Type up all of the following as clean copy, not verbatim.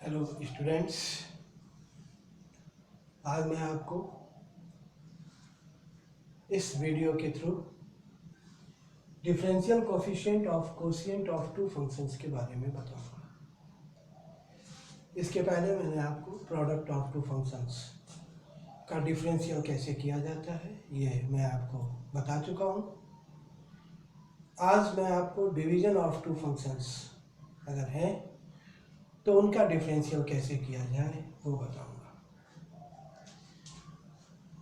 Hello students, आज मैं आपको इस वीडियो के through differential coefficient of quotient of two functions के बारे में बताऊंगा। इसके पहले मैंने आपको प्रोडक्ट ऑफ टू फंक्शंस का डिफरेंशियल कैसे किया जाता है ये मैं आपको बता चुका हूँ। आज मैं आपको डिवीजन ऑफ टू फंक्शंस अगर हैं तो उनका डिफरेंशियल कैसे किया जाए वो बताऊंगा।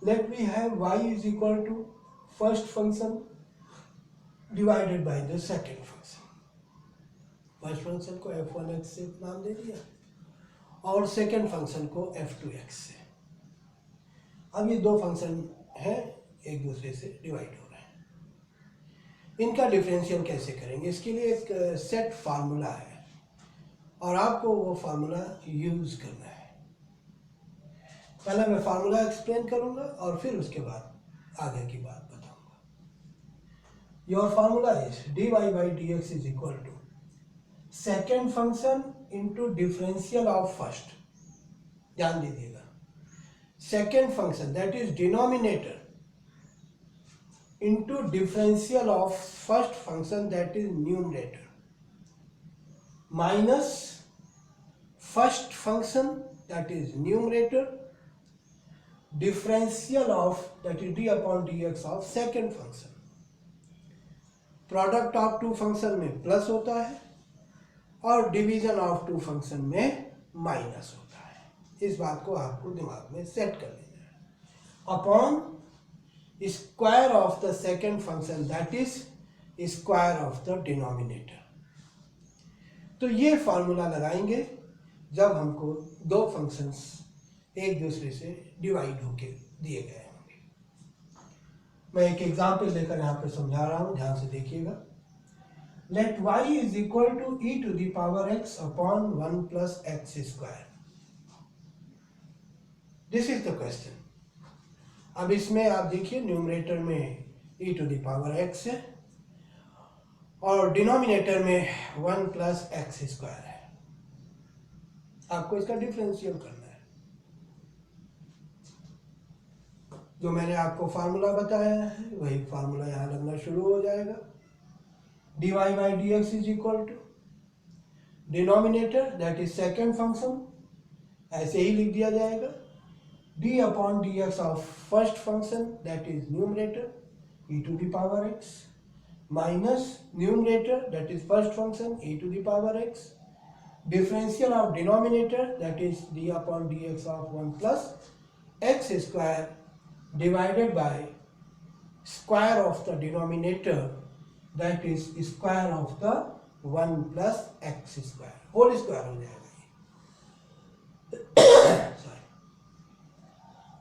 Let me have y is equal to first function divided by the second function. First function को f1x से नाम दे दिया और सेकेंड फंक्शन को f2x से। अब ये दो फंक्शन हैं, एक दूसरे से डिवाइड हो रहे हैं। इनका डिफरेंशियल कैसे करेंगे, इसके लिए एक सेट फार्मूला है और आपको वो फार्मूला यूज करना है। पहले मैं फार्मूला एक्सप्लेन करूंगा और फिर उसके बाद आगे की बात बताऊंगा। Your formula is dy by dx is equal to second function into differential of first. ध्यान दीजिएगा, second function that is denominator into differential of first function that is numerator minus first function that is numerator differential of that is D upon D X of second function. Product of two function में plus होता है और division of two function में minus होता है। इस बात को आपको दिमाग में सेट कर लेना है। Upon square of the second function that is square of the denominator. तो ये फार्मूला लगाएंगे जब हमको दो फंक्शंस एक दूसरे से डिवाइड होके दिए गए होंगे। मैं एक एग्जाम्पल लेकर यहाँ पे समझा रहा हूँ, ध्यान से देखिएगा। Let y is equal to e to the power x upon 1 plus x square. This is the question. अब इसमें आप देखिए न्यूमरेटर में e to the power x है और डिनोमिनेटर में 1 प्लस एक्स स्क्वायर है। आपको इसका डिफरेंशियल करना है। जो मैंने आपको फार्मूला बताया है वही फार्मूला यहाँ लगना शुरू हो जाएगा। dy by dx is equal to denominator that is second function, ऐसे ही लिख दिया जाएगा, d upon dx of first function that is numerator e to the power x minus numerator that is first function e to the power x differential of denominator that is d upon dx of 1 plus x square divided by square of the denominator that is square of the 1 plus x square whole square हो जाएगा ये। Sorry,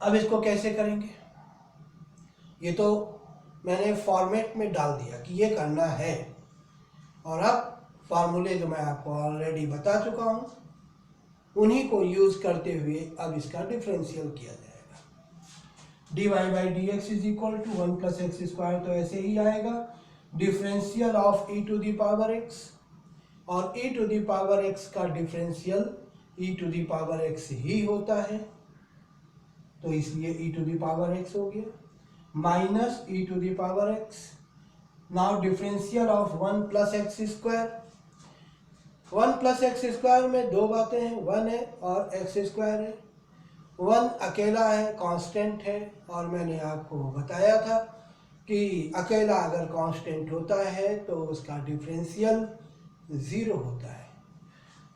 अब इसको कैसे करेंगे, ये तो मैंने फॉर्मेट में डाल दिया कि ये करना है और अब फार्मूले जो मैं आपको ऑलरेडी बता चुका हूँ उन्हीं को यूज करते हुए अब इसका डिफरेंशियल किया जाएगा। dy by dx is equal to 1 plus x square, तो ऐसे ही आएगा। Differential of e to the power x और e to the power x का differential e to the power x ही होता है, तो इसलिए e to the power x हो गया minus e to the power x। Now differential of 1 plus x square. 1 plus x स्क्वायर में दो बातें हैं, 1 है और एक्स स्क्वायर है। 1 अकेला है, कांस्टेंट है, और मैंने आपको बताया था कि अकेला अगर कांस्टेंट होता है तो उसका डिफरेंशियल 0 होता है।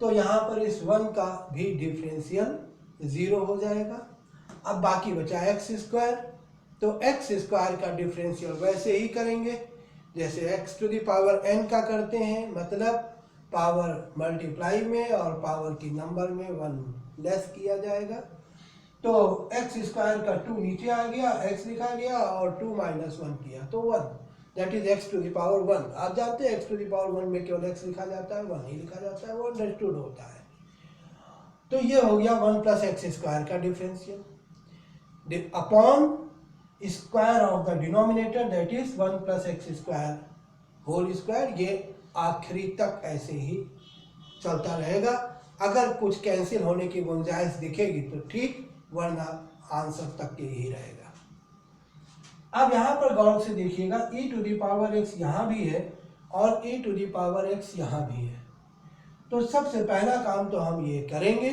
तो यहाँ पर इस 1 का भी डिफरेंशियल 0 हो जाएगा। अब बाकी बचा एक्स स्क्वायर, तो एक्स स्क्वायर का डिफरेंशियल वैसे ही करेंगे जैसे X to the power n का करते हैं, मतलब पावर मल्टीप्लाई में और पावर की नंबर में 1 लेस किया जाएगा। तो एक्स स्क्वायर का 2 नीचे आ गया, x लिखा गया और 2 माइनस 1 किया तो 1 that is x to the power 1। आप जानते हैं x टू द पावर 1 में केवल x लिखा जाता है, 1 ही लिखा जाता है, वो अंडरस्टूड होता है। तो ये हो गया 1 प्लस एक्स स्क्वायर का differential upon square of the denominator that is 1 plus x square whole square. ये आखिरी तक ऐसे ही चलता रहेगा अगर कुछ कैंसिल होने की गुंजाइश दिखेगी तो ठीक, वरना आंसर तक के ही रहेगा। अब यहाँ पर गौर से देखिएगा, e to the power x यहाँ भी है और e to the power x यहाँ भी है। तो सबसे पहला काम तो हम ये करेंगे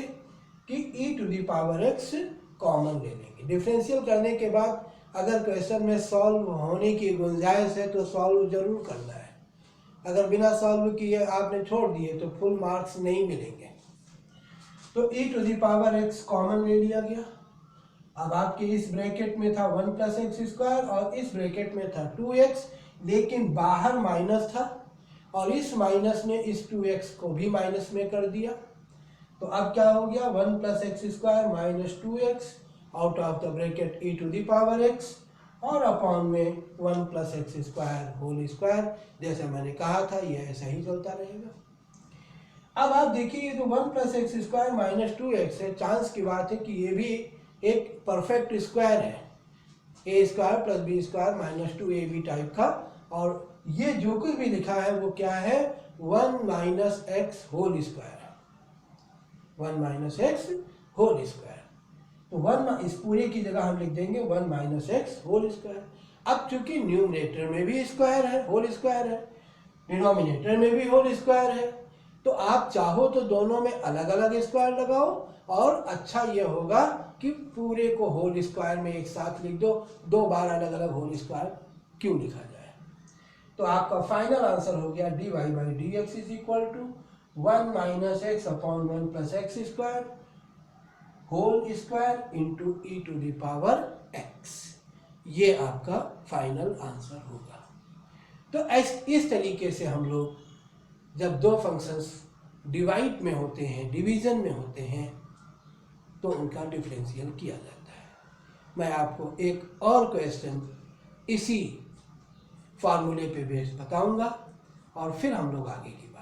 कि e to the power x common ले लेंगे। डिफरेंशियल करने के बाद अगर क्वेश्चन में सॉल्व होने की गुंजाइश है तो सॉल्व जरूर करना है। अगर बिना सॉल्व किए आपने छोड़ दिए तो फुल मार्क्स नहीं मिलेंगे। तो e to the power x common ले लिया गया। अब आपके इस ब्रैकेट में था 1 प्लस एक्स स्क्वायर और इस ब्रैकेट में था 2x, लेकिन बाहर माइनस था और इस माइनस ने इस 2x को भी माइनस में कर दिया। तो अब क्या हो गया, 1 plus x square minus 2x out of the bracket e to the power x और अपॉन में 1 plus x square whole square. जैसा मैंने कहा था ये ऐसा ही चलता रहेगा। अब आप देखिए, ये तो 1 plus x square minus 2x है, चांस की बात है कि ये भी एक परफेक्ट स्क्वायर है, a square plus b square minus 2ab type का। और ये जो कुछ भी लिखा है वो क्या है, 1 minus x whole square, 1 minus x whole square. तो 1 इस पूरे की जगह हम लिख देंगे 1 माइनस एक्स होल स्क्वायर। अब चूंकि न्यूमरेटर में भी स्क्वायर है, होल स्क्वायर है, डिनोमिनेटर में भी होल स्क्वायर है, तो आप चाहो तो दोनों में अलग अलग स्क्वायर लगाओ और अच्छा ये होगा कि पूरे को होल स्क्वायर में एक साथ लिख दो, 2 बार अलग अलग होल स्क्वायर क्यों लिखा जाए। तो आपका फाइनल आंसर हो गया dy by d x is equal to 1 minus x upon 1 plus x square whole square into e to the power x। ये आपका फाइनल आंसर होगा। तो इस तरीके से हम लोग जब दो फंक्शंस डिवाइड में होते हैं, डिवीजन में होते हैं, तो उनका डिफरेंशियल किया जाता है। मैं आपको एक और क्वेश्चन इसी फार्मूले पे बेस बताऊंगा और फिर हम लोग आगे की